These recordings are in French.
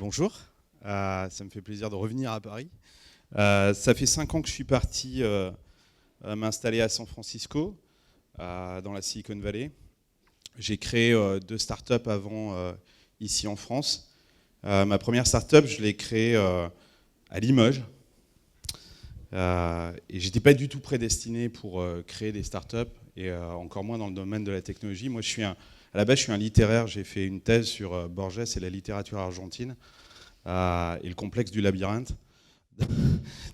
Bonjour, ça me fait plaisir de revenir à Paris. Ça fait 5 ans que je suis parti m'installer à San Francisco, dans la Silicon Valley. J'ai créé 2 startups avant ici en France. Ma première startup, je l'ai créée à Limoges. Et j'étais pas du tout prédestiné pour créer des startups, et encore moins dans le domaine de la technologie. Moi, à la base, je suis un littéraire. J'ai fait une thèse sur Borges et la littérature argentine, et le complexe du labyrinthe.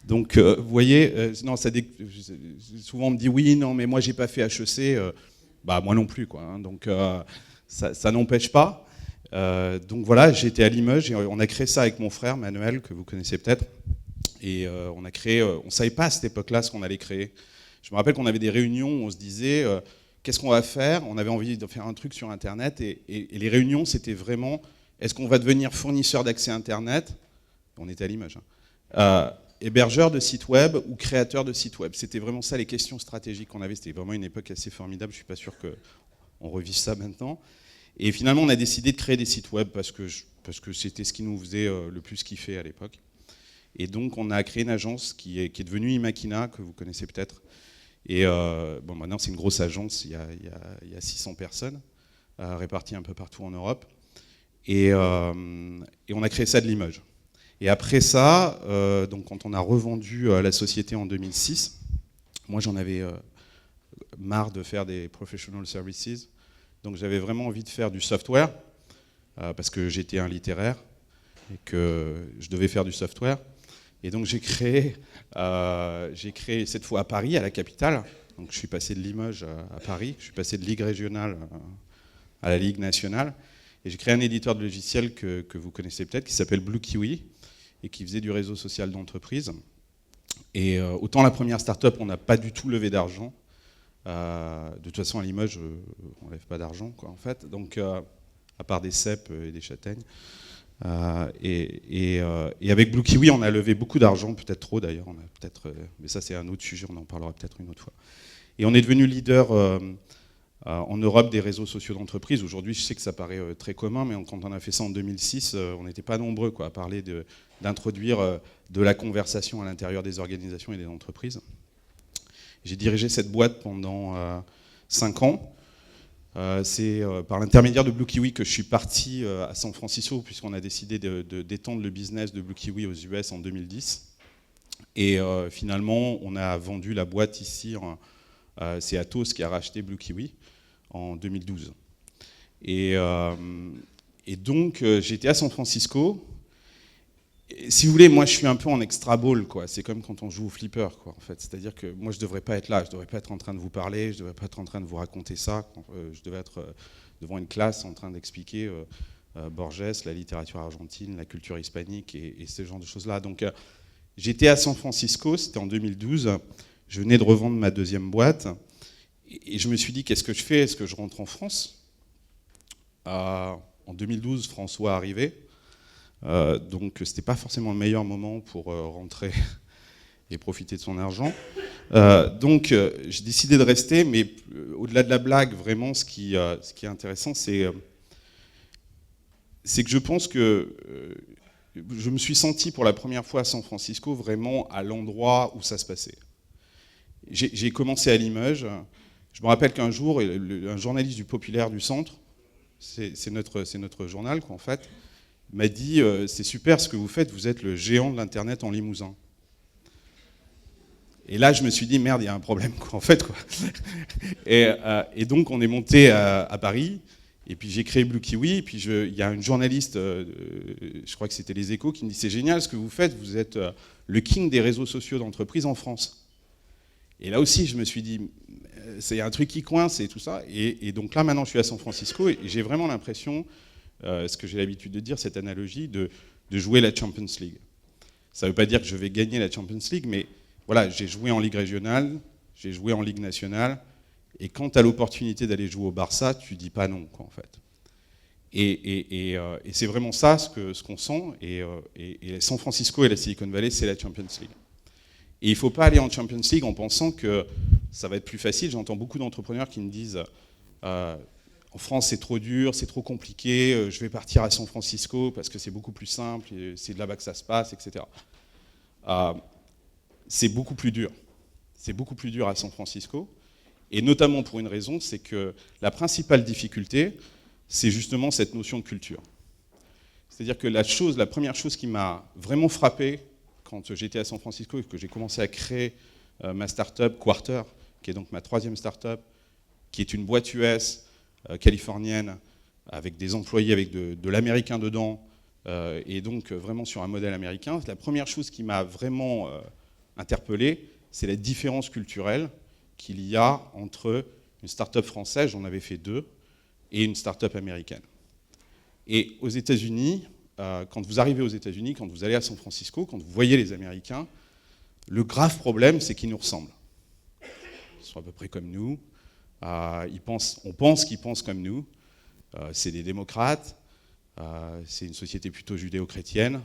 Donc, vous voyez, non, souvent on me dit oui, non, mais moi j'ai pas fait HEC. Bah moi non plus, quoi. Hein. Donc, ça n'empêche pas. Donc voilà, j'étais à Limoges et on a créé ça avec mon frère Manuel, que vous connaissez peut-être. Et on savait pas à cette époque-là ce qu'on allait créer. Je me rappelle qu'on avait des réunions où on se disait qu'est-ce qu'on va faire. On avait envie de faire un truc sur Internet, et les réunions, c'était vraiment est-ce qu'on va devenir fournisseur d'accès Internet. On était à Limoges. Hein. Hébergeur de sites web ou créateur de sites web. C'était vraiment ça les questions stratégiques qu'on avait. C'était vraiment une époque assez formidable. Je ne suis pas sûr qu'on revive ça maintenant. Et finalement, on a décidé de créer des sites web parce que c'était ce qui nous faisait le plus kiffer à l'époque. Et donc, on a créé une agence qui est devenue Imakina, que vous connaissez peut-être. Et bon, maintenant, c'est une grosse agence. Il y a 600 personnes réparties un peu partout en Europe. Et on a créé ça de Limoges. Et après ça, donc quand on a revendu la société en 2006, moi j'en avais marre de faire des professional services, donc j'avais vraiment envie de faire du software, parce que j'étais un littéraire et que je devais faire du software. Et donc j'ai créé cette fois à Paris, à la capitale. Donc je suis passé de Limoges à Paris, je suis passé de Ligue régionale à la Ligue nationale. Et j'ai créé un éditeur de logiciels que vous connaissez peut-être, qui s'appelle Blue Kiwi, et qui faisait du réseau social d'entreprise. Et autant la première start-up, on n'a pas du tout levé d'argent. De toute façon, à Limoges, on ne lève pas d'argent, quoi, en fait. Donc, à part des cèpes et des châtaignes. Et avec Blue Kiwi, on a levé beaucoup d'argent, peut-être trop d'ailleurs. Mais ça, c'est un autre sujet, on en parlera peut-être une autre fois. Et on est devenu leader en Europe des réseaux sociaux d'entreprise. Aujourd'hui, je sais que ça paraît très commun, mais quand on a fait ça en 2006, on n'était pas nombreux, quoi, à parler d'introduire de la conversation à l'intérieur des organisations et des entreprises. J'ai dirigé cette boîte pendant 5 ans. C'est par l'intermédiaire de Blue Kiwi que je suis parti à San Francisco, puisqu'on a décidé d'étendre le business de Blue Kiwi aux US en 2010. Et finalement, on a vendu la boîte ici. C'est Atos qui a racheté Blue Kiwi en 2012. Et donc, j'étais à San Francisco. Et si vous voulez, moi, je suis un peu en extra ball, quoi. C'est comme quand on joue au flipper, quoi, en fait. C'est-à-dire que moi, je ne devrais pas être là. Je ne devrais pas être en train de vous parler. Je ne devrais pas être en train de vous raconter ça. Je devais être devant une classe en train d'expliquer Borges, la littérature argentine, la culture hispanique et ce genre de choses-là. Donc, j'étais à San Francisco. C'était en 2012. Je venais de revendre ma deuxième boîte. Et je me suis dit, qu'est-ce que je fais ? Est-ce que je rentre en France ? En 2012, François arrivait. Donc c'était pas forcément le meilleur moment pour rentrer et profiter de son argent. Donc j'ai décidé de rester, mais au-delà de la blague, vraiment ce qui est intéressant, c'est que je pense que je me suis senti pour la première fois à San Francisco vraiment à l'endroit où ça se passait. J'ai commencé à Limoges. Je me rappelle qu'un jour, un journaliste du Populaire du Centre, c'est notre journal, quoi, en fait, m'a dit c'est super ce que vous faites, vous êtes le géant de l'Internet en Limousin. Et là, je me suis dit merde, il y a un problème, quoi, en fait, quoi. Et donc, on est monté à Paris, et puis j'ai créé Blue Kiwi, et puis il y a une journaliste, je crois que c'était Les Échos, qui me dit c'est génial ce que vous faites, vous êtes le king des réseaux sociaux d'entreprise en France. Et là aussi, je me suis dit c'est un truc qui coince et tout ça. Et donc là, maintenant, je suis à San Francisco, et j'ai vraiment l'impression, ce que j'ai l'habitude de dire, cette analogie de jouer la Champions League. Ça ne veut pas dire que je vais gagner la Champions League, mais voilà, j'ai joué en Ligue régionale, j'ai joué en Ligue nationale, et quand tu as l'opportunité d'aller jouer au Barça, tu dis pas non, quoi, en fait. Et c'est vraiment ça ce qu'on sent, et San Francisco et la Silicon Valley, c'est la Champions League. Et il ne faut pas aller en Champions League en pensant que ça va être plus facile. J'entends beaucoup d'entrepreneurs qui me disent en France c'est trop dur, c'est trop compliqué, je vais partir à San Francisco parce que c'est beaucoup plus simple, c'est de là-bas que ça se passe, etc. C'est beaucoup plus dur. C'est beaucoup plus dur à San Francisco, et notamment pour une raison, c'est que la principale difficulté, c'est justement cette notion de culture. C'est-à-dire que la première chose qui m'a vraiment frappé quand j'étais à San Francisco et que j'ai commencé à créer ma start-up Quarter, qui est donc ma 3e start-up, qui est une boîte US californienne avec des employés avec de l'américain dedans, et donc vraiment sur un modèle américain. La première chose qui m'a vraiment interpellé, c'est la différence culturelle qu'il y a entre une start-up française, j'en avais fait 2, et une start-up américaine. Et aux États-Unis, quand vous arrivez aux États-Unis, quand vous allez à San Francisco, quand vous voyez les Américains, le grave problème, c'est qu'ils nous ressemblent. Ils sont à peu près comme nous. On pense qu'ils pensent comme nous. C'est des démocrates. C'est une société plutôt judéo-chrétienne,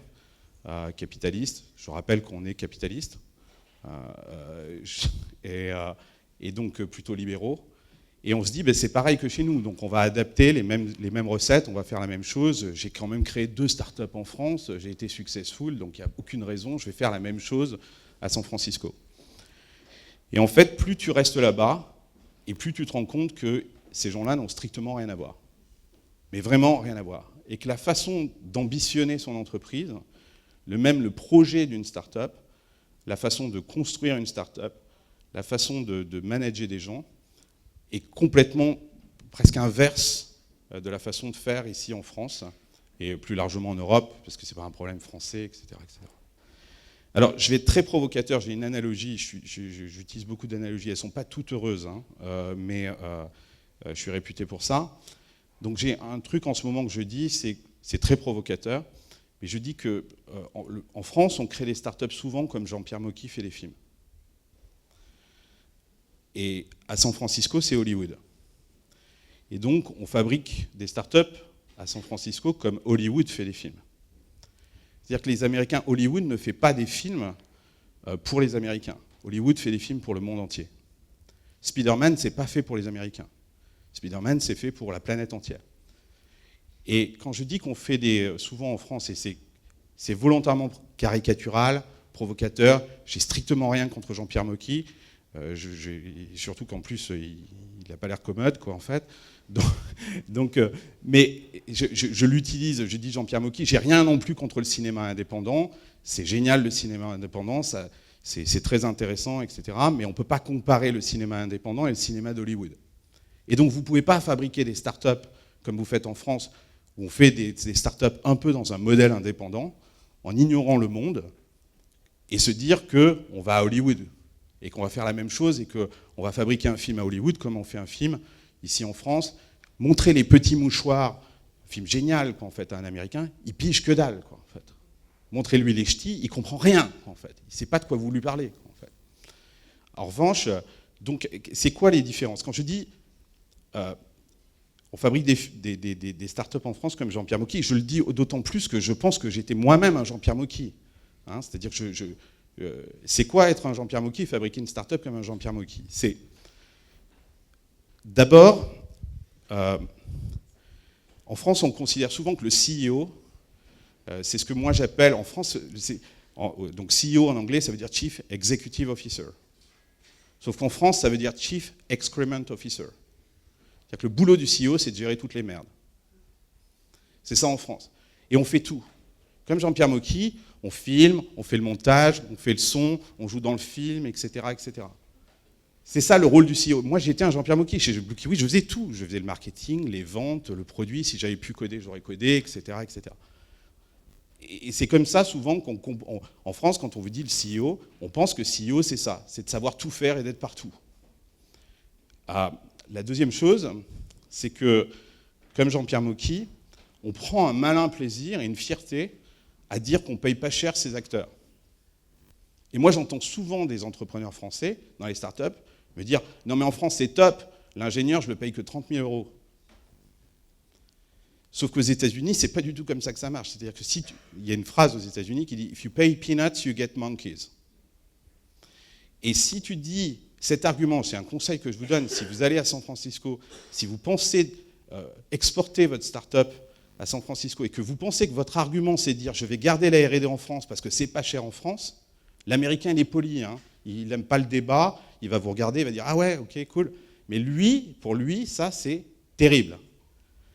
capitaliste. Je rappelle qu'on est capitaliste. Et donc plutôt libéraux. Et on se dit, c'est pareil que chez nous, donc on va adapter les mêmes recettes, on va faire la même chose. J'ai quand même créé 2 startups en France, j'ai été successful, donc il n'y a aucune raison, je vais faire la même chose à San Francisco. Et en fait, plus tu restes là-bas, et plus tu te rends compte que ces gens-là n'ont strictement rien à voir. Mais vraiment rien à voir. Et que la façon d'ambitionner son entreprise, le projet d'une startup, la façon de construire une startup, la façon de manager des gens, est complètement, presque inverse de la façon de faire ici en France, et plus largement en Europe, parce que ce n'est pas un problème français, etc., etc. Alors, je vais être très provocateur, j'ai une analogie, j'utilise beaucoup d'analogies, elles ne sont pas toutes heureuses, hein, mais je suis réputé pour ça. Donc j'ai un truc en ce moment que je dis, c'est très provocateur, mais je dis qu'en France, on crée des startups souvent comme Jean-Pierre Mocky fait des films. Et à San Francisco, c'est Hollywood. Et donc, on fabrique des startups à San Francisco comme Hollywood fait des films. C'est-à-dire que les Américains, Hollywood ne fait pas des films pour les Américains. Hollywood fait des films pour le monde entier. Spider-Man, c'est pas fait pour les Américains. Spider-Man, c'est fait pour la planète entière. Et quand je dis qu'on fait souvent en France, et c'est volontairement caricatural, provocateur, j'ai strictement rien contre Jean-Pierre Mocky, surtout qu'en plus, il n'a pas l'air commode, quoi, en fait. Mais je l'utilise, je dis Jean-Pierre Mocky, j'ai rien non plus contre le cinéma indépendant, c'est génial le cinéma indépendant, c'est très intéressant, etc. Mais on ne peut pas comparer le cinéma indépendant et le cinéma d'Hollywood. Et donc vous ne pouvez pas fabriquer des startups comme vous faites en France, où on fait des startups un peu dans un modèle indépendant, en ignorant le monde, et se dire qu'on va à Hollywood, et qu'on va faire la même chose, et qu'on va fabriquer un film à Hollywood comme on fait un film ici en France, montrer les petits mouchoirs, un film génial, quoi, en fait, à un Américain, il pige que dalle, quoi, en fait. Montrez-lui les ch'tis, il comprend rien, quoi, en fait. Il ne sait pas de quoi vous lui parlez, quoi, en fait. En revanche, donc, c'est quoi les différences? Quand je dis on fabrique des startups en France comme Jean-Pierre Mocky, je le dis d'autant plus que je pense que j'étais moi-même un Jean-Pierre Mocky. Hein, c'est-à-dire que c'est quoi être un Jean-Pierre Mocky et fabriquer une start-up comme un Jean-Pierre Mocky? C'est d'abord, en France, on considère souvent que le CEO, c'est ce que moi j'appelle en France, donc CEO en anglais, ça veut dire Chief Executive Officer. Sauf qu'en France, ça veut dire Chief Excrement Officer. C'est-à-dire que le boulot du CEO, c'est de gérer toutes les merdes. C'est ça en France. Et on fait tout. Comme Jean-Pierre Mocky, on filme, on fait le montage, on fait le son, on joue dans le film, etc., etc. C'est ça le rôle du CEO. Moi, j'étais un Jean-Pierre Mocky. Chez Blue Kiwi, je faisais tout. Je faisais le marketing, les ventes, le produit. Si j'avais pu coder, j'aurais codé, etc., etc. Et c'est comme ça, souvent, en France, quand on vous dit le CEO, on pense que CEO, c'est ça. C'est de savoir tout faire et d'être partout. La deuxième chose, c'est que, comme Jean-Pierre Mocky, on prend un malin plaisir et une fierté à dire qu'on ne paye pas cher ses acteurs. Et moi, j'entends souvent des entrepreneurs français, dans les startups, me dire « Non, mais en France, c'est top, l'ingénieur, je ne le paye que 30 000 euros. » Sauf qu'aux États-Unis, c'est pas du tout comme ça que ça marche. C'est-à-dire que il y a une phrase aux États-Unis qui dit « If you pay peanuts, you get monkeys ». Et si tu dis cet argument, c'est un conseil que je vous donne, si vous allez à San Francisco, si vous pensez exportez votre start-up à San Francisco et que vous pensez que votre argument c'est de dire je vais garder la R&D en France parce que c'est pas cher en France, l'Américain il est poli, hein, il n'aime pas le débat, il va vous regarder, il va dire ah ouais, ok, cool. Mais lui, pour lui, ça c'est terrible.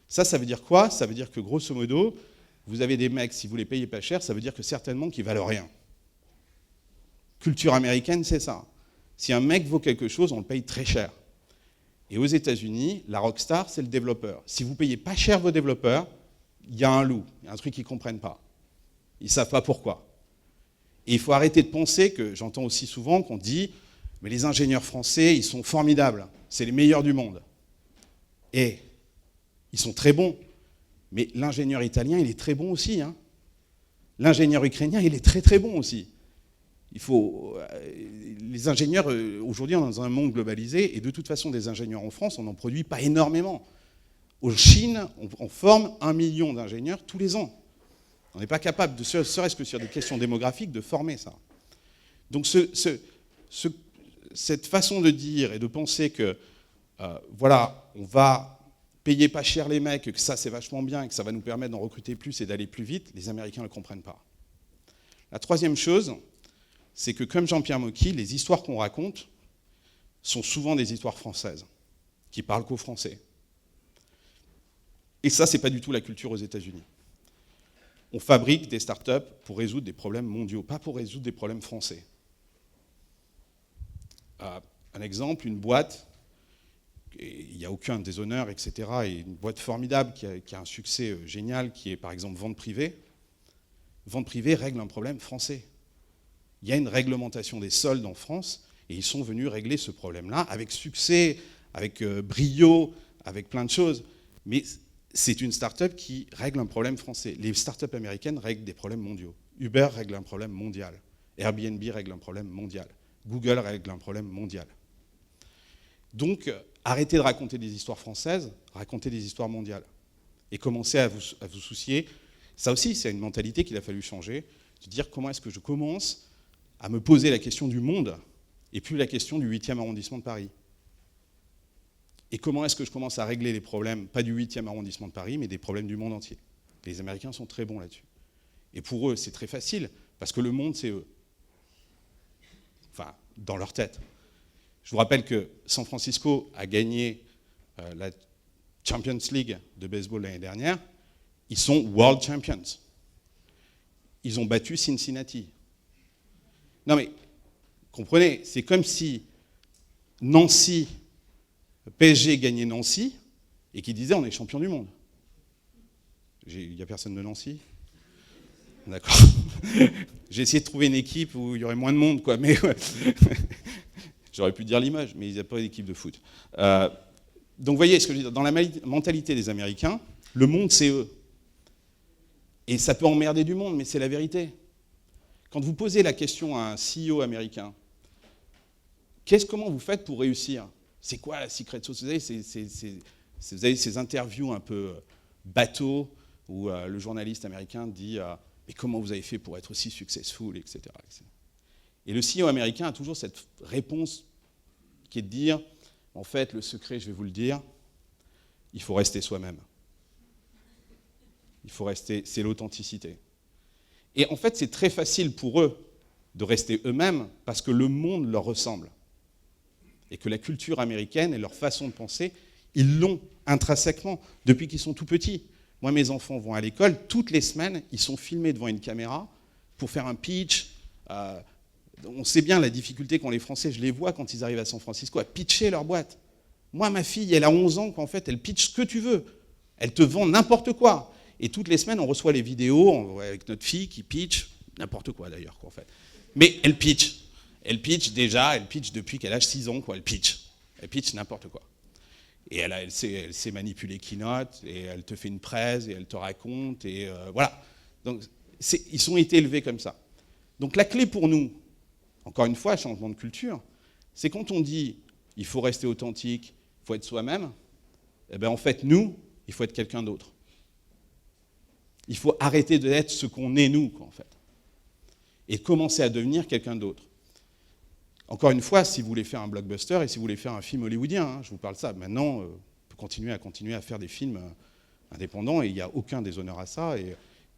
Ça veut dire quoi? Ça veut dire que grosso modo, vous avez des mecs, si vous les payez pas cher, ça veut dire que certainement qu'ils valent rien. Culture américaine, c'est ça. Si un mec vaut quelque chose, on le paye très cher. Et aux États-Unis, la rockstar, c'est le développeur. Si vous payez pas cher vos développeurs, il y a un loup, il y a un truc qu'ils ne comprennent pas. Ils ne savent pas pourquoi. Et il faut arrêter de penser que, j'entends aussi souvent qu'on dit « mais les ingénieurs français, ils sont formidables, c'est les meilleurs du monde ». Et ils sont très bons. Mais l'ingénieur italien, il est très bon aussi. Hein. L'ingénieur ukrainien, il est très très bon aussi. Les ingénieurs, aujourd'hui, on est dans un monde globalisé, et de toute façon, des ingénieurs en France, on n'en produit pas énormément. En Chine, on forme 1 million d'ingénieurs tous les ans. On n'est pas capable, serait-ce que sur des questions démographiques, de former ça. Donc cette façon de dire et de penser que, voilà, on va payer pas cher les mecs, que ça c'est vachement bien, et que ça va nous permettre d'en recruter plus et d'aller plus vite, les Américains ne le comprennent pas. La troisième chose, c'est que comme Jean-Pierre Mocky, les histoires qu'on raconte sont souvent des histoires françaises, qui parlent qu'aux Français. Et ça, c'est pas du tout la culture aux États-Unis. On fabrique des startups pour résoudre des problèmes mondiaux, pas pour résoudre des problèmes français. Un exemple, une boîte, il n'y a aucun déshonneur, etc., et une boîte formidable qui a un succès génial, qui est par exemple Vente Privée. Vente Privée règle un problème français. Il y a une réglementation des soldes en France, et ils sont venus régler ce problème-là avec succès, avec brio, avec plein de choses. Mais c'est une start-up qui règle un problème français. Les start-up américaines règlent des problèmes mondiaux. Uber règle un problème mondial. Airbnb règle un problème mondial. Google règle un problème mondial. Donc, arrêtez de raconter des histoires françaises, racontez des histoires mondiales. Et commencez à vous soucier. Ça aussi, c'est une mentalité qu'il a fallu changer, de dire comment est-ce que je commence à me poser la question du monde et plus la question du 8e arrondissement de Paris. Et comment est-ce que je commence à régler les problèmes, pas du 8e arrondissement de Paris, mais des problèmes du monde entier. Les Américains sont très bons là-dessus. Et pour eux, c'est très facile, parce que le monde, c'est eux. Enfin, dans leur tête. Je vous rappelle que San Francisco a gagné la Champions League de baseball l'année dernière. Ils sont World Champions. Ils ont battu Cincinnati. Non mais, comprenez, c'est comme si Nancy, PSG gagnait Nancy, et qui disait on est champion du monde. Il n'y a personne de Nancy? D'accord. J'ai essayé de trouver une équipe où il y aurait moins de monde, quoi, mais j'aurais pu dire Limoges, mais il n'y a pas d'équipe de foot. Donc vous voyez ce que je veux dire, dans la mentalité des Américains, le monde c'est eux. Et ça peut emmerder du monde, mais c'est la vérité. Quand vous posez la question à un CEO américain, comment vous faites pour réussir? C'est quoi la secret sauce? Vous avez ces interviews un peu bateaux où le journaliste américain dit mais comment vous avez fait pour être aussi successful, etc., etc. Et le CEO américain a toujours cette réponse qui est de dire en fait, le secret, je vais vous le dire, il faut rester soi-même. Il faut rester, c'est l'authenticité. Et en fait, c'est très facile pour eux de rester eux-mêmes parce que le monde leur ressemble. Et que la culture américaine et leur façon de penser, ils l'ont intrinsèquement depuis qu'ils sont tout petits. Moi, mes enfants vont à l'école, toutes les semaines, ils sont filmés devant une caméra pour faire un pitch. On sait bien la difficulté qu'ont les Français, je les vois quand ils arrivent à San Francisco, à pitcher leur boîte. Moi, ma fille, elle a 11 ans, qu'en fait, elle pitch ce que tu veux. Elle te vend n'importe quoi. Et toutes les semaines, on reçoit les vidéos avec notre fille qui pitch, n'importe quoi d'ailleurs, quoi, en fait. Mais elle pitch. Elle pitch depuis qu'elle a 6 ans, quoi, elle pitch. Elle pitch n'importe quoi. Et elle sait manipuler Keynote, et elle te fait une presse, et elle te raconte, et voilà. Donc, ils ont été élevés comme ça. Donc la clé pour nous, encore une fois, changement de culture, c'est quand on dit il faut rester authentique, il faut être soi-même, eh bien en fait, nous, il faut être quelqu'un d'autre. Il faut arrêter d'être ce qu'on est nous, quoi, en fait. Et commencer à devenir quelqu'un d'autre. Encore une fois, si vous voulez faire un blockbuster et si vous voulez faire un film hollywoodien, je vous parle de ça, maintenant, on peut continuer à faire des films indépendants, et il n'y a aucun déshonneur à ça,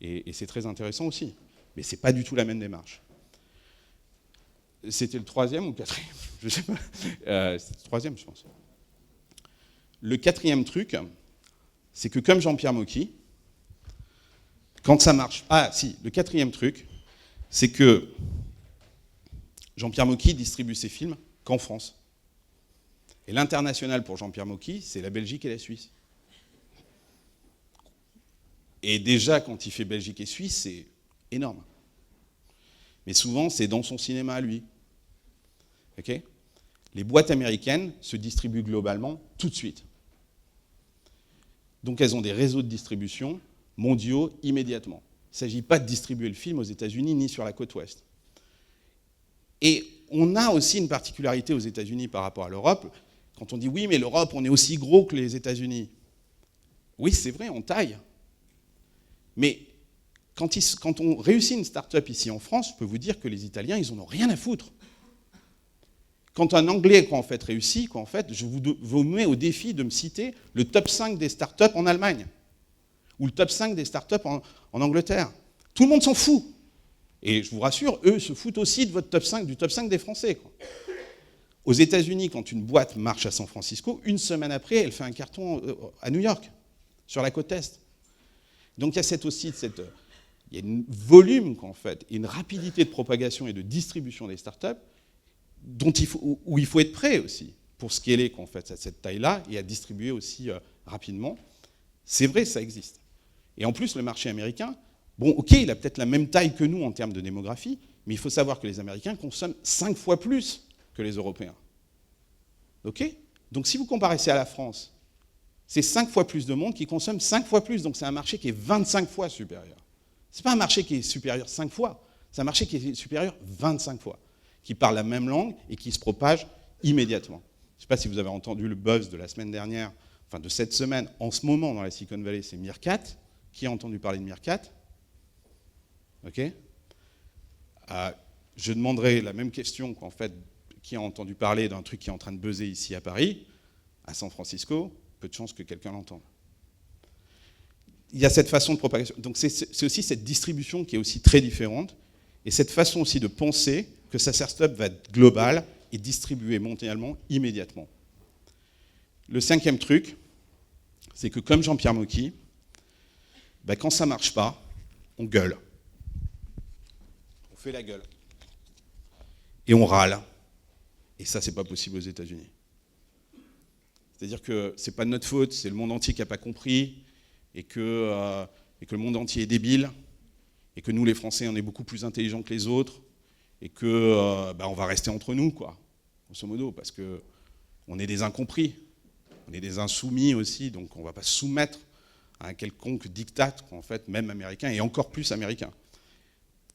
et c'est très intéressant aussi. Mais ce n'est pas du tout la même démarche. C'était le troisième ou le quatrième? Je ne sais pas. C'était le troisième, je pense. Le quatrième truc, c'est que comme Jean-Pierre Mocky, quand ça marche... Ah si, le quatrième truc, c'est que Jean-Pierre Mocky distribue ses films qu'en France. Et l'international pour Jean-Pierre Mocky, c'est la Belgique et la Suisse. Et déjà, quand il fait Belgique et Suisse, c'est énorme. Mais souvent, c'est dans son cinéma à lui. Okay? Les boîtes américaines se distribuent globalement tout de suite. Donc elles ont des réseaux de distribution mondiaux immédiatement. Il ne s'agit pas de distribuer le film aux États-Unis ni sur la côte ouest. Et on a aussi une particularité aux États-Unis par rapport à l'Europe. Quand on dit oui, mais l'Europe, on est aussi gros que les États-Unis. Oui, c'est vrai, on taille. Mais quand on réussit une start-up ici en France, je peux vous dire que les Italiens, ils n'en ont rien à foutre. Quand un Anglais, en fait, réussit, en fait, je vous mets au défi de me citer le top 5 des start-up en Allemagne ou le top 5 des start-up en Angleterre. Tout le monde s'en fout. Et je vous rassure, eux se foutent aussi de votre top 5, du top 5 des Français. Quoi. Aux États-Unis, quand une boîte marche à San Francisco, une semaine après, elle fait un carton à New York, sur la côte Est. Donc il y a il y a un volume, en fait, et une rapidité de propagation et de distribution des startups où il faut être prêt aussi pour scaler, en fait, à cette taille-là et à distribuer aussi rapidement. C'est vrai, ça existe. Et en plus, le marché américain, bon, ok, il a peut-être la même taille que nous en termes de démographie, mais il faut savoir que les Américains consomment 5 fois plus que les Européens. Ok? Donc si vous comparez ça à la France, c'est 5 fois plus de monde qui consomme 5 fois plus, donc c'est un marché qui est 25 fois supérieur. Ce n'est pas un marché qui est supérieur 5 fois, c'est un marché qui est supérieur 25 fois, qui parle la même langue et qui se propage immédiatement. Je ne sais pas si vous avez entendu le buzz de la semaine dernière, enfin de cette semaine, en ce moment dans la Silicon Valley, c'est Meerkat. Qui a entendu parler de Meerkat? Ok. Je demanderai la même question qu'en fait, qui a entendu parler d'un truc qui est en train de buzzer ici à Paris, à San Francisco, peu de chances que quelqu'un l'entende. Il y a cette façon de propagation. Donc c'est aussi cette distribution qui est aussi très différente, et cette façon aussi de penser que sa startup va être globale et distribuée mondialement immédiatement. Le cinquième truc, c'est que comme Jean-Pierre Mocky, quand ça ne marche pas, on gueule. On fait la gueule. Et on râle. Et ça, c'est pas possible aux États-Unis. C'est-à-dire que c'est pas de notre faute, c'est le monde entier qui n'a pas compris, et que le monde entier est débile, et que nous, les Français, on est beaucoup plus intelligents que les autres, et que on va rester entre nous, quoi, grosso modo, parce qu'on est des incompris, on est des insoumis aussi, donc on ne va pas se soumettre à un quelconque diktat, en fait, même américain, et encore plus américain.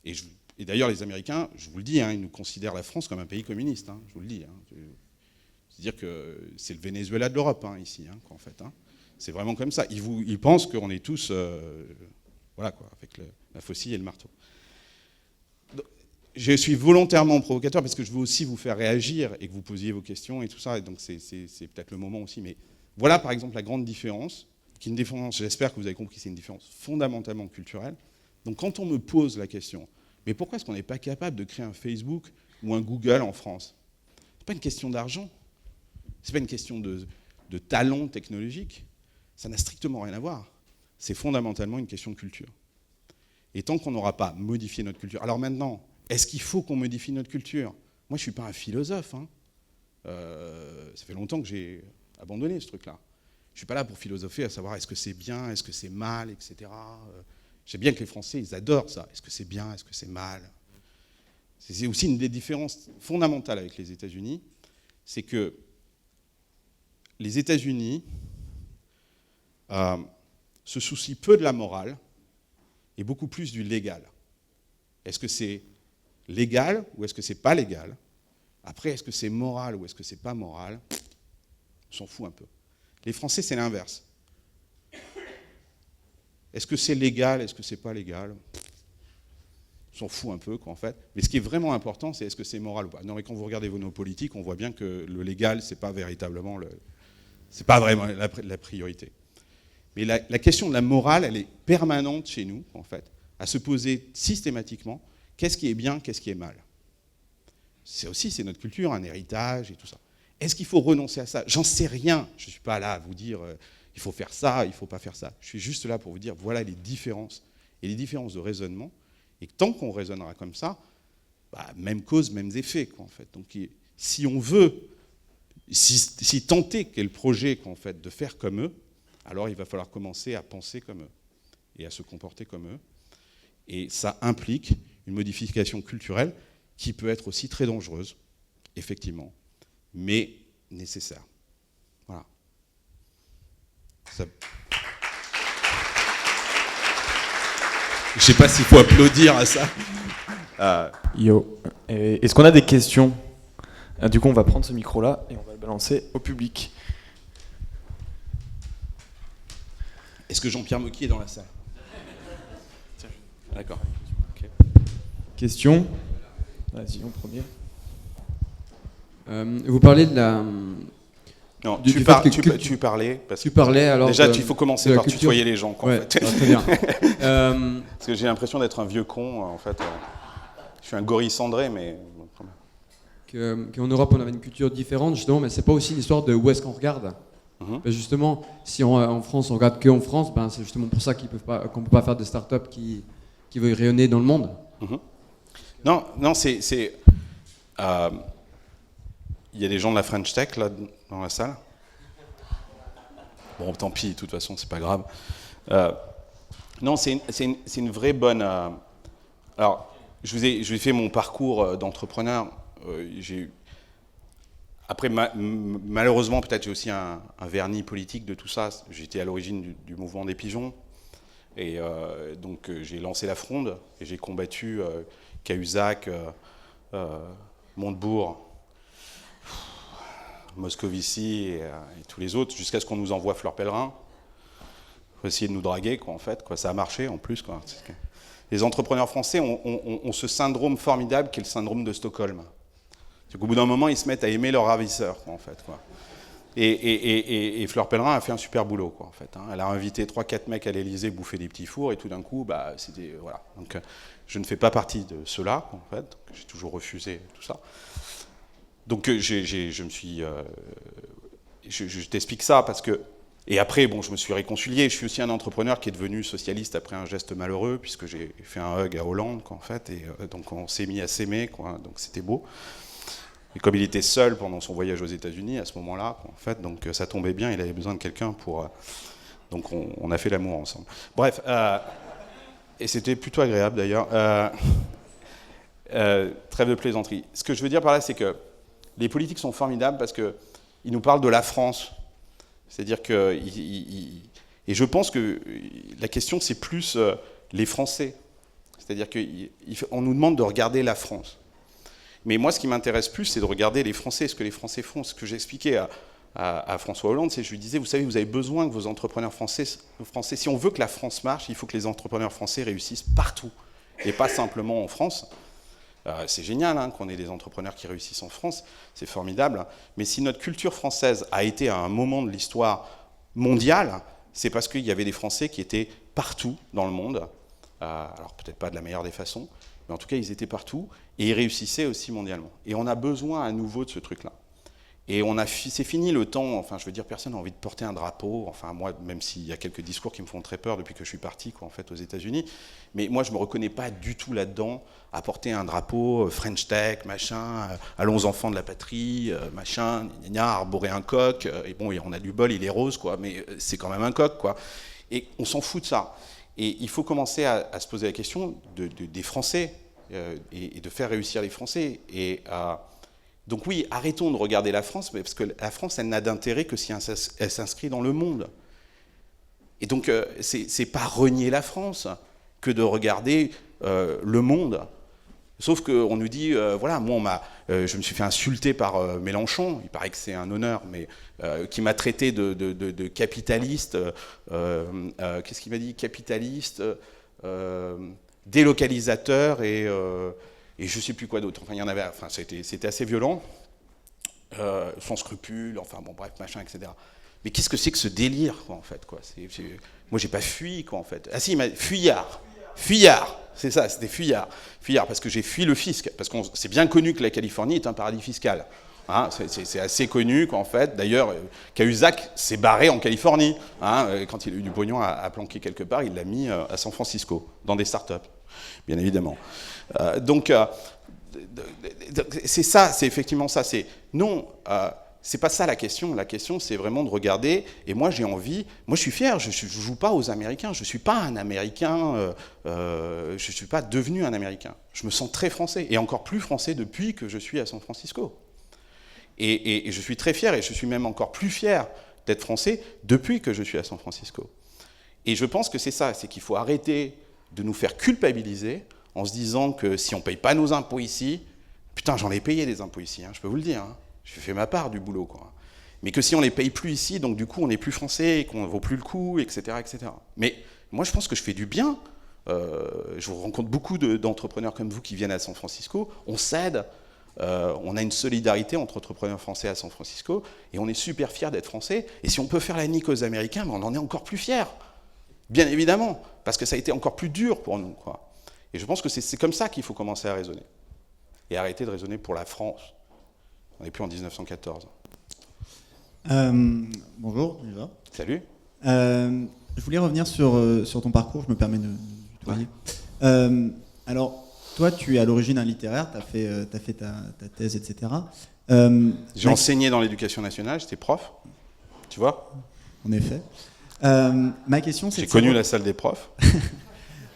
Et d'ailleurs, les Américains, je vous le dis, ils nous considèrent la France comme un pays communiste, je vous le dis. C'est-à-dire que c'est le Venezuela de l'Europe, ici, en fait. C'est vraiment comme ça. Ils pensent qu'on est tous, voilà, quoi, avec la faucille et le marteau. Je suis volontairement provocateur parce que je veux aussi vous faire réagir et que vous posiez vos questions et tout ça, et donc c'est peut-être le moment aussi. Mais voilà, par exemple, la grande différence, qui est une différence, j'espère que vous avez compris, c'est une différence fondamentalement culturelle. Donc quand on me pose la question, mais pourquoi est-ce qu'on n'est pas capable de créer un Facebook ou un Google en France? Ce n'est pas une question d'argent, ce n'est pas une question de talent technologique, ça n'a strictement rien à voir. C'est fondamentalement une question de culture. Et tant qu'on n'aura pas modifié notre culture... Alors maintenant, est-ce qu'il faut qu'on modifie notre culture? Moi, je ne suis pas un philosophe. Ça fait longtemps que j'ai abandonné ce truc-là. Je ne suis pas là pour philosopher, à savoir est-ce que c'est bien, est-ce que c'est mal, etc. Je sais bien que les Français, ils adorent ça. Est-ce que c'est bien, est-ce que c'est mal? C'est aussi une des différences fondamentales avec les États-Unis, c'est que les États-Unis se soucient peu de la morale et beaucoup plus du légal. Est-ce que c'est légal ou est-ce que c'est pas légal? Après, est-ce que c'est moral ou est-ce que c'est pas moral? On s'en fout un peu. Les Français, c'est l'inverse. Est-ce que c'est légal? Est-ce que c'est pas légal? On s'en fout un peu, quoi, en fait. Mais ce qui est vraiment important, c'est est-ce que c'est moral ou pas. Non, mais quand vous regardez nos politiques, on voit bien que le légal, c'est pas véritablement C'est pas vraiment la priorité. Mais la question de la morale, elle est permanente chez nous, en fait, à se poser systématiquement qu'est-ce qui est bien, qu'est-ce qui est mal. C'est notre culture, un héritage et tout ça. Est-ce qu'il faut renoncer à ça? J'en sais rien. Je ne suis pas là à vous dire il faut faire ça, il ne faut pas faire ça. Je suis juste là pour vous dire voilà les différences et les différences de raisonnement. Et tant qu'on raisonnera comme ça, même cause, mêmes effets, quoi, en fait. Donc si on veut, si tenter qu'est le projet, quoi, en fait, de faire comme eux, alors il va falloir commencer à penser comme eux et à se comporter comme eux. Et ça implique une modification culturelle qui peut être aussi très dangereuse, effectivement, mais nécessaire. Voilà. Ça... Je ne sais pas s'il faut applaudir à ça. Yo. Est-ce qu'on a des questions? Du coup, on va prendre ce micro-là et on va le balancer au public. Est-ce que Jean-Pierre Mocky est dans la salle? D'accord. Okay. Question? Vas-y, en premier. Vous parlez de la... Non, tu parlais. Parce que tu parlais alors. Déjà, il faut commencer par tutoyer les gens. Ouais, en fait. très bien. Parce que j'ai l'impression d'être un vieux con, en fait. Je suis un gorille cendré, mais... Qu'en Europe, on avait une culture différente, justement, mais c'est pas aussi une histoire de où est-ce qu'on regarde. Justement, si en France, on regarde qu'en France, c'est justement pour ça qu'on ne peut pas faire de start-up qui veulent rayonner dans le monde. Non, c'est... Il y a des gens de la French Tech, là, dans la salle. Bon, tant pis, de toute façon, c'est pas grave. Non, c'est une vraie bonne... Alors, je vous ai fait mon parcours d'entrepreneur. Après, malheureusement, peut-être j'ai aussi un vernis politique de tout ça. J'étais à l'origine du mouvement des pigeons. Et donc, j'ai lancé la fronde et j'ai combattu Cahuzac, Montebourg, Moscovici et tous les autres, jusqu'à ce qu'on nous envoie Fleur Pellerin pour essayer de nous draguer, quoi, en fait. Quoi. Ça a marché, en plus. Quoi. Les entrepreneurs français ont ce syndrome formidable qui est le syndrome de Stockholm. C'est qu'au bout d'un moment, ils se mettent à aimer leurs ravisseurs, quoi, en fait. Quoi. Et Fleur Pellerin a fait un super boulot, quoi, en fait. Hein. Elle a invité 3-4 mecs à l'Élysée bouffer des petits fours, et tout d'un coup, c'était... Voilà. Donc, je ne fais pas partie de ceux-là, en fait. J'ai toujours refusé tout ça. Donc, je me suis... je t'explique ça parce que... Et après, bon, je me suis réconcilié. Je suis aussi un entrepreneur qui est devenu socialiste après un geste malheureux, puisque j'ai fait un hug à Hollande, quoi, en fait. Et donc, on s'est mis à s'aimer, quoi. Donc, c'était beau. Et comme il était seul pendant son voyage aux États-Unis à ce moment-là, quoi, en fait, donc ça tombait bien. Il avait besoin de quelqu'un pour... donc, on a fait l'amour ensemble. Bref. Et c'était plutôt agréable, d'ailleurs. Trêve de plaisanterie. Ce que je veux dire par là, c'est que les politiques sont formidables parce qu'ils nous parlent de la France. C'est-à-dire que... Et je pense que la question, c'est plus les Français. C'est-à-dire qu'on nous demande de regarder la France. Mais moi, ce qui m'intéresse plus, c'est de regarder les Français, ce que les Français font. Ce que j'expliquais à François Hollande, c'est que je lui disais, vous savez, vous avez besoin que vos entrepreneurs français, si on veut que la France marche, il faut que les entrepreneurs français réussissent partout, et pas simplement en France. C'est génial hein, qu'on ait des entrepreneurs qui réussissent en France, c'est formidable. Mais si notre culture française a été à un moment de l'histoire mondiale, c'est parce qu'il y avait des Français qui étaient partout dans le monde. Alors peut-être pas de la meilleure des façons, mais en tout cas ils étaient partout et ils réussissaient aussi mondialement. Et on a besoin à nouveau de ce truc-là. Et c'est fini le temps, enfin je veux dire, personne n'a envie de porter un drapeau, enfin moi, même s'il y a quelques discours qui me font très peur depuis que je suis parti, quoi, en fait, aux États-Unis, mais moi je me reconnais pas du tout là-dedans à porter un drapeau French Tech, machin, allons enfants de la patrie, machin, arborer un coq, et bon, on a du bol, il est rose, quoi, mais c'est quand même un coq, quoi. Et on s'en fout de ça. Et il faut commencer à se poser la question des Français, et de faire réussir les Français. Donc oui, arrêtons de regarder la France, parce que la France, elle n'a d'intérêt que si elle s'inscrit dans le monde. Et donc, c'est pas renier la France que de regarder le monde. Sauf qu'on nous dit, voilà, moi, je me suis fait insulter par Mélenchon, il paraît que c'est un honneur, mais qui m'a traité de capitaliste, qu'est-ce qu'il m'a dit? Capitaliste, délocalisateur et je ne sais plus quoi d'autre. Enfin, il y en avait. Enfin, c'était assez violent, sans scrupules. Enfin, bon, bref, machin, etc. Mais qu'est-ce que c'est que ce délire, quoi, en fait, quoi. Moi, j'ai pas fui, quoi, en fait. Ah si, il m'a fuyard. Fuyard, c'est ça, c'était fuyard. Fuyard, parce que j'ai fui le fisc. Parce que c'est bien connu que la Californie est un paradis fiscal. Hein, c'est assez connu qu'en fait, d'ailleurs, Cahuzac s'est barré en Californie. Hein, quand il a eu du pognon à planquer quelque part, il l'a mis à San Francisco, dans des startups, bien évidemment. Donc, c'est ça, c'est effectivement ça. C'est pas ça la question. La question, c'est vraiment de regarder. Et moi, j'ai envie. Moi, je suis fier. Je joue pas aux Américains. Je suis pas un Américain. Je suis pas devenu un Américain. Je me sens très français et encore plus français depuis que je suis à San Francisco. Et je suis très fier et je suis même encore plus fier d'être français depuis que je suis à San Francisco. Et je pense que c'est ça. C'est qu'il faut arrêter de nous faire culpabiliser en se disant que si on paye pas nos impôts ici, putain, j'en ai payé des impôts ici. Hein, je peux vous le dire. Hein. J'ai fait ma part du boulot, quoi. Mais que si on les paye plus ici, donc du coup on n'est plus français et qu'on ne vaut plus le coup, etc., etc. Mais moi je pense que je fais du bien. Je rencontre beaucoup d'entrepreneurs comme vous qui viennent à San Francisco. On s'aide, on a une solidarité entre entrepreneurs français à San Francisco et on est super fiers d'être français. Et si on peut faire la nique aux Américains, ben on en est encore plus fiers. Bien évidemment, parce que ça a été encore plus dur pour nous, quoi. Et je pense que c'est comme ça qu'il faut commencer à raisonner. Et arrêter de raisonner pour la France. On n'est plus en 1914. Bonjour, déjà. Salut. Je voulais revenir sur ton parcours, je me permets de tutoyer. Alors, toi, tu es à l'origine un littéraire, tu as fait ta thèse, etc. J'ai enseigné dans l'éducation nationale, j'étais prof, tu vois. En effet. Ma question, c'est... J'ai connu la salle des profs,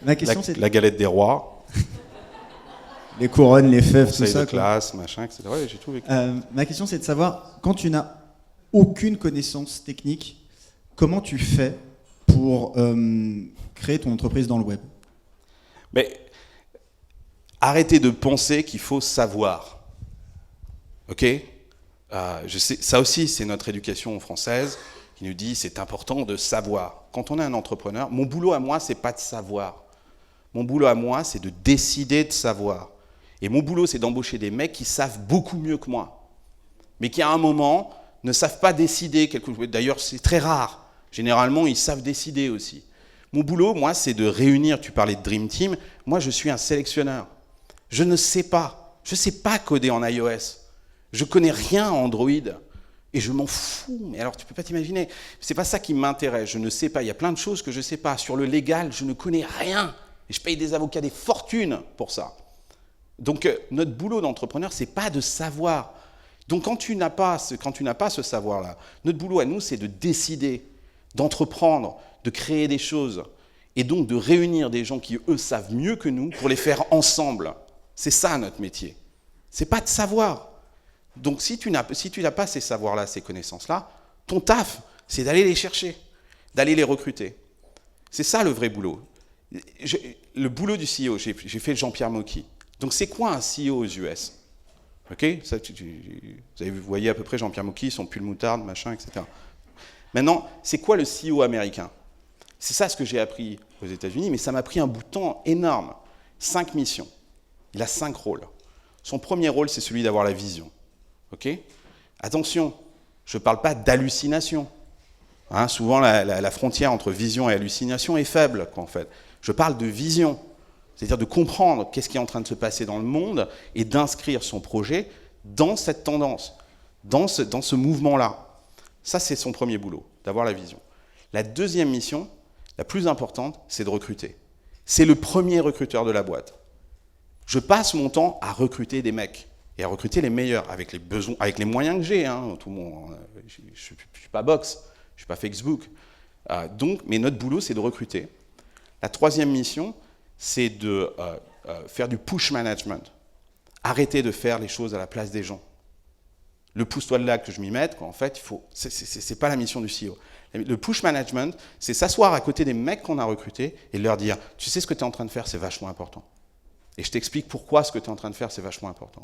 ma question, c'est... la galette des rois. Les couronnes, les fèves, tout ça. De classe, machin, etc. Ouais, j'ai tout vécu. Ma question, c'est de savoir, quand tu n'as aucune connaissance technique, comment tu fais pour créer ton entreprise dans le web ? Mais arrêtez de penser qu'il faut savoir. Ok ? Je sais, ça aussi, c'est notre éducation française qui nous dit c'est important de savoir. Quand on est un entrepreneur, mon boulot à moi, c'est pas de savoir. Mon boulot à moi, c'est de décider de savoir. Et mon boulot, c'est d'embaucher des mecs qui savent beaucoup mieux que moi, mais qui, à un moment, ne savent pas décider quelque chose. D'ailleurs, c'est très rare. Généralement, ils savent décider aussi. Mon boulot, moi, c'est de réunir, tu parlais de Dream Team, moi, je suis un sélectionneur. Je ne sais pas. Je ne sais pas coder en iOS. Je ne connais rien en Android. Et je m'en fous. Mais alors, tu ne peux pas t'imaginer. Ce n'est pas ça qui m'intéresse. Je ne sais pas. Il y a plein de choses que je ne sais pas. Sur le légal, je ne connais rien. Et je paye des avocats des fortunes pour ça. Donc, notre boulot d'entrepreneur, ce n'est pas de savoir. Donc, quand tu n'as pas ce savoir-là, notre boulot à nous, c'est de décider, d'entreprendre, de créer des choses, et donc de réunir des gens qui, eux, savent mieux que nous pour les faire ensemble. C'est ça, notre métier. Ce n'est pas de savoir. Donc, si tu n'as pas ces savoirs-là, ces connaissances-là, ton taf, c'est d'aller les chercher, d'aller les recruter. C'est ça, le vrai boulot. Le boulot du CEO, j'ai fait Jean-Pierre Mocky. Donc, c'est quoi un CEO aux US ? Ok, ça, vous voyez à peu près Jean-Pierre Mocky, son pull moutarde, machin, etc. Maintenant, c'est quoi le CEO américain ? C'est ça ce que j'ai appris aux États-Unis, mais ça m'a pris un bout de temps énorme. 5 missions. Il a 5 rôles. Son premier rôle, c'est celui d'avoir la vision. Ok ? Attention, je ne parle pas d'hallucination. Hein, souvent, la frontière entre vision et hallucination est faible, quoi, en fait. Je parle de vision. C'est-à-dire de comprendre qu'est-ce qui est en train de se passer dans le monde et d'inscrire son projet dans cette tendance, dans ce mouvement-là. Ça, c'est son premier boulot, d'avoir la vision. La deuxième mission, la plus importante, c'est de recruter. C'est le premier recruteur de la boîte. Je passe mon temps à recruter des mecs et à recruter les meilleurs avec les besoins, avec les moyens que j'ai. Hein, je ne suis pas Box, je ne suis pas Facebook. Mais notre boulot, c'est de recruter. La troisième mission, c'est de faire du push management. Arrêter de faire les choses à la place des gens. Le pousse-toi de là que je m'y mette, quoi, en fait, c'est pas la mission du CEO. Le push management, c'est s'asseoir à côté des mecs qu'on a recrutés et leur dire « Tu sais ce que tu es en train de faire, c'est vachement important. Et je t'explique pourquoi ce que tu es en train de faire, c'est vachement important.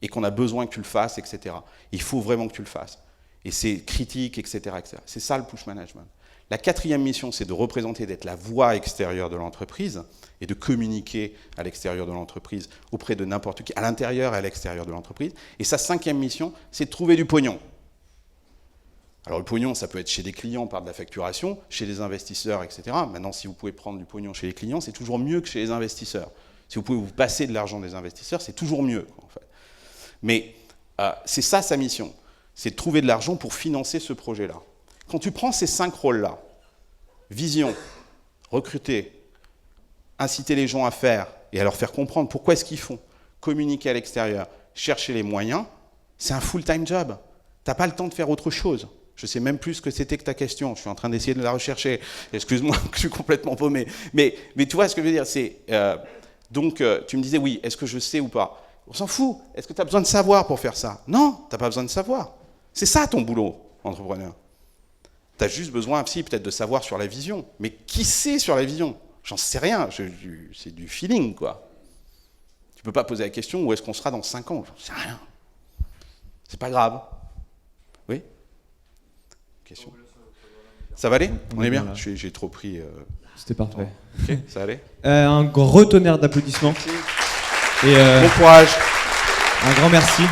Et qu'on a besoin que tu le fasses, etc. Il faut vraiment que tu le fasses. Et c'est critique, etc., etc. C'est ça le push management. La quatrième mission, c'est de représenter, d'être la voix extérieure de l'entreprise et de communiquer à l'extérieur de l'entreprise auprès de n'importe qui, à l'intérieur et à l'extérieur de l'entreprise. Et sa cinquième mission, c'est de trouver du pognon. Alors le pognon, ça peut être chez des clients par de la facturation, chez des investisseurs, etc. Maintenant, si vous pouvez prendre du pognon chez les clients, c'est toujours mieux que chez les investisseurs. Si vous pouvez vous passer de l'argent des investisseurs, c'est toujours mieux, en fait. Mais c'est ça sa mission, c'est de trouver de l'argent pour financer ce projet-là. Quand tu prends ces 5 rôles-là, vision, recruter, inciter les gens à faire et à leur faire comprendre pourquoi est-ce qu'ils font, communiquer à l'extérieur, chercher les moyens, c'est un full-time job. Tu n'as pas le temps de faire autre chose. Je ne sais même plus ce que c'était que ta question. Je suis en train d'essayer de la rechercher. Excuse-moi, je suis complètement paumé. Mais tu vois ce que je veux dire, c'est... donc, tu me disais, oui, est-ce que je sais ou pas? On s'en fout. Est-ce que tu as besoin de savoir pour faire ça? Non, tu n'as pas besoin de savoir. C'est ça ton boulot, entrepreneur. Tu as juste besoin, si, peut-être de savoir sur la vision. Mais qui sait sur la vision? J'en sais rien. C'est du feeling, quoi. Tu ne peux pas poser la question où est-ce qu'on sera dans 5 ans. J'en sais rien. C'est pas grave. Oui? Question? Ça va aller? On est bien? J'ai trop pris... C'était parfait. Ok, ça allait? Un gros tonnerre d'applaudissements. Et bon courage. un grand merci.